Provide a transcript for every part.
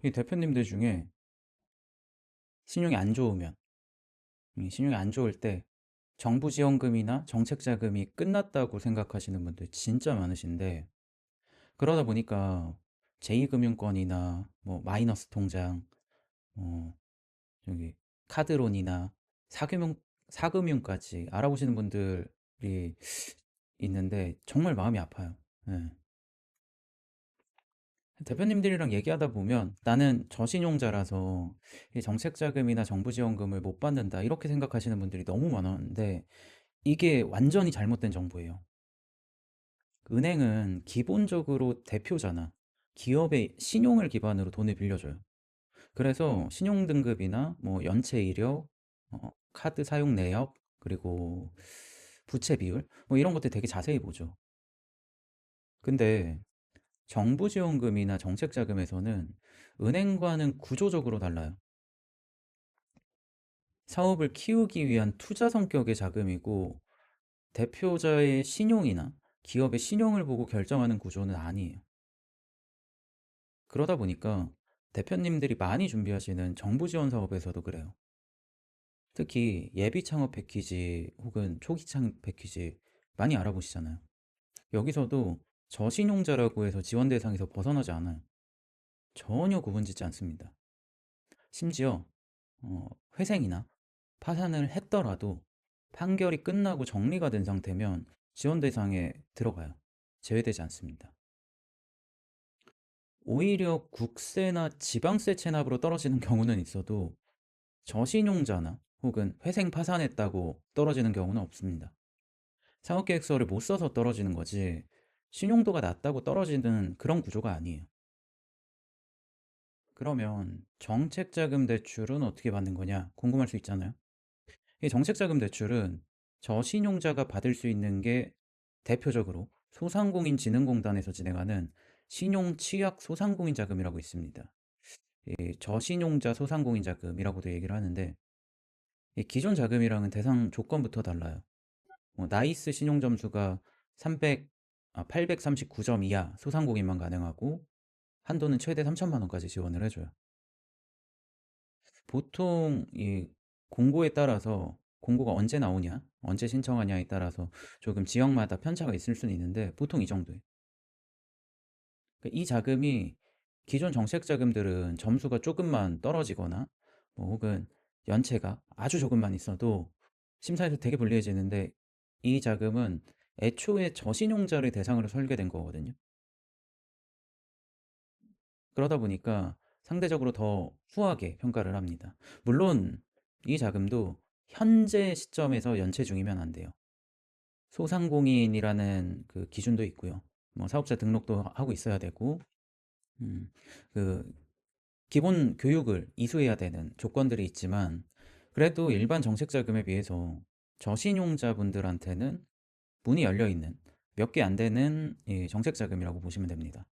이 대표님들 중에 신용이 안 좋으면, 신용이 안 좋을 때 정부 지원금이나 정책 자금이 끝났다고 생각하시는 분들 진짜 많으신데, 그러다 보니까 제2금융권이나 뭐 마이너스 통장, 뭐 저기 카드론이나 사금융 사금융까지 알아보시는 분들이 있는데 정말 마음이 아파요. 예. 대표님들이랑 얘기하다 보면 나는 저신용자라서 이 정책 자금이나 정부 지원금을 못 받는다 이렇게 생각하시는 분들이 너무 많았는데, 이게 완전히 잘못된 정보예요. 은행은 기본적으로 대표잖아. 기업의 신용을 기반으로 돈을 빌려줘요. 그래서 신용 등급이나 뭐 연체 이력, 카드 사용 내역, 그리고 부채 비율 뭐 이런 것들 되게 자세히 보죠. 근데 정부 지원금이나 정책 자금에서는 은행과는 구조적으로 달라요. 사업을 키우기 위한 투자 성격의 자금이고, 대표자의 신용이나 기업의 신용을 보고 결정하는 구조는 아니에요. 그러다 보니까 대표님들이 많이 준비하시는 정부 지원 사업에서도 그래요. 특히 예비 창업 패키지 혹은 초기 창업 패키지 많이 알아보시잖아요. 여기서도 저신용자라고 해서 지원 대상에서 벗어나지 않아요. 전혀 구분짓지 않습니다. 심지어 회생이나 파산을 했더라도 판결이 끝나고 정리가 된 상태면 지원 대상에 들어가요. 제외되지 않습니다. 오히려 국세나 지방세 체납으로 떨어지는 경우는 있어도 저신용자나 혹은 회생 파산했다고 떨어지는 경우는 없습니다. 사업계획서를 못 써서 떨어지는 거지, 신용도가 낮다고 떨어지는 그런 구조가 아니에요. 그러면 정책자금 대출은 어떻게 받는 거냐 궁금할 수 있잖아요. 이 정책자금 대출은 저신용자가 받을 수 있는 게 대표적으로 소상공인진흥공단에서 진행하는 신용취약 소상공인 자금이라고 있습니다. 이 저신용자 소상공인 자금이라고도 얘기를 하는데, 이 기존 자금이랑은 대상 조건부터 달라요. 나이스 신용 점수가 839점 이하 소상공인만 가능하고, 한도는 최대 3천만 원까지 지원을 해줘요. 보통 이 공고에 따라서, 공고가 언제 나오냐, 언제 신청하냐에 따라서 조금 지역마다 편차가 있을 수는 있는데 보통 이 정도예요. 그러니까 이 자금이, 기존 정책 자금들은 점수가 조금만 떨어지거나 뭐 혹은 연체가 아주 조금만 있어도 심사에서 되게 불리해지는데, 이 자금은 애초에 저신용자를 대상으로 설계된 거거든요. 그러다 보니까 상대적으로 더 후하게 평가를 합니다. 물론 이 자금도 현재 시점에서 연체 중이면 안 돼요. 소상공인이라는 그 기준도 있고요. 뭐 사업자 등록도 하고 있어야 되고, 음, 그 기본 교육을 이수해야 되는 조건들이 있지만, 그래도 일반 정책 자금에 비해서 저신용자분들한테는 문이 열려 있는 몇 개 안 되는 이 정책 자금이라고 보시면 됩니다.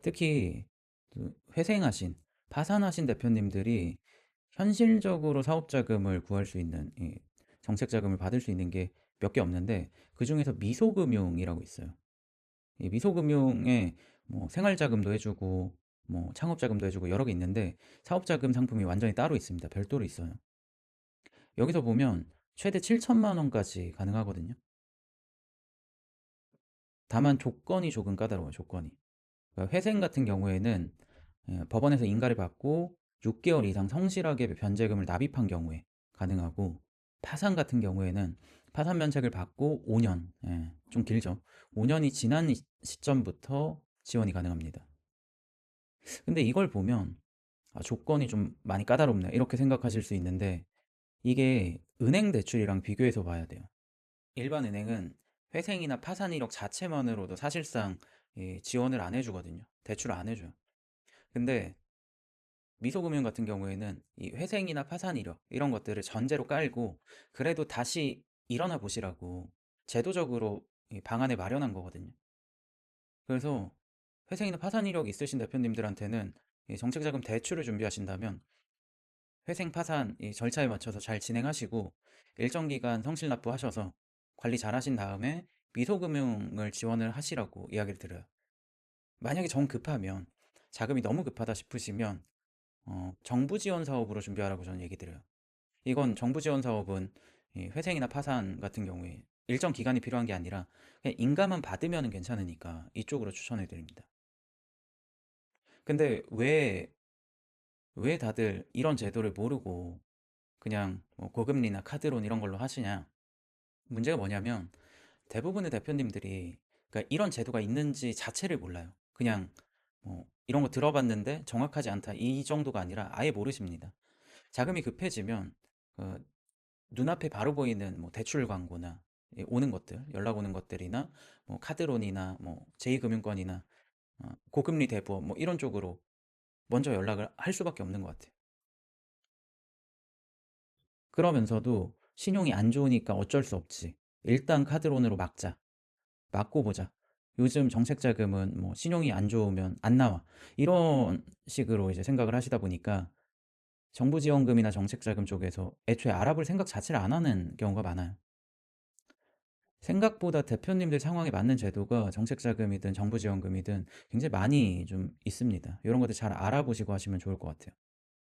특히 그 회생하신, 파산하신 대표님들이 현실적으로 사업 자금을 구할 수 있는, 이 정책 자금을 받을 수 있는 게 몇 개 없는데, 그중에서 미소금융이라고 있어요. 이 미소금융에 뭐 생활자금도 해주고 뭐 창업자금도 해주고 여러 개 있는데, 사업자금 상품이 완전히 따로 있습니다. 별도로 있어요. 여기서 보면 최대 7천만 원까지 가능하거든요. 다만 조건이 조금 까다로워요. 조건이. 그러니까 회생 같은 경우에는 법원에서 인가를 받고 6개월 이상 성실하게 변제금을 납입한 경우에 가능하고, 파산 같은 경우에는 파산 면책을 받고 5년, 좀 길죠. 5년이 지난 시점부터 지원이 가능합니다. 근데 이걸 보면 조건이 좀 많이 까다롭네 이렇게 생각하실 수 있는데, 이게 은행 대출이랑 비교해서 봐야 돼요. 일반 은행은 회생이나 파산 이력 자체만으로도 사실상 지원을 안 해주거든요. 대출을 안 해줘요. 근데 미소금융 같은 경우에는 이 회생이나 파산 이력 이런 것들을 전제로 깔고, 그래도 다시 일어나 보시라고 제도적으로 이 방안을 마련한 거거든요. 그래서 회생이나 파산 이력 있으신 대표님들한테는 이 정책자금 대출을 준비하신다면 회생 파산 이 절차에 맞춰서 잘 진행하시고, 일정 기간 성실 납부하셔서 관리 잘 하신 다음에 미소금융을 지원을 하시라고 이야기를 드려요. 만약에 정 급하면 자금이 너무 급하다 싶으시면 정부 지원 사업으로 준비하라고 저는 얘기 드려요. 이건 정부 지원 사업은 이 회생이나 파산 같은 경우에 일정 기간이 필요한 게 아니라 그냥 인가만 받으면은 괜찮으니까 이쪽으로 추천해 드립니다. 근데 왜 다들 이런 제도를 모르고 그냥 뭐 고금리나 카드론 이런 걸로 하시냐? 문제가 뭐냐면 대부분의 대표님들이 그러니까 이런 제도가 있는지 자체를 몰라요. 그냥 뭐 이런 거 들어봤는데 정확하지 않다 이 정도가 아니라 아예 모르십니다. 자금이 급해지면 그 눈앞에 바로 보이는 뭐 대출 광고나 오는 것들, 연락 오는 것들이나 뭐 카드론이나 뭐 제2금융권이나 고금리 대부업 뭐 이런 쪽으로 먼저 연락을 할 수밖에 없는 것 같아요. 그러면서도 신용이 안 좋으니까 어쩔 수 없지. 일단 카드론으로 막자. 막고 보자. 요즘 정책 자금은 뭐 신용이 안 좋으면 안 나와. 이런 식으로 이제 생각을 하시다 보니까 정부 지원금이나 정책 자금 쪽에서 애초에 알아볼 생각 자체를 안 하는 경우가 많아요. 생각보다 대표님들 상황에 맞는 제도가 정책 자금이든 정부 지원금이든 굉장히 많이 좀 있습니다. 이런 것들 잘 알아보시고 하시면 좋을 것 같아요.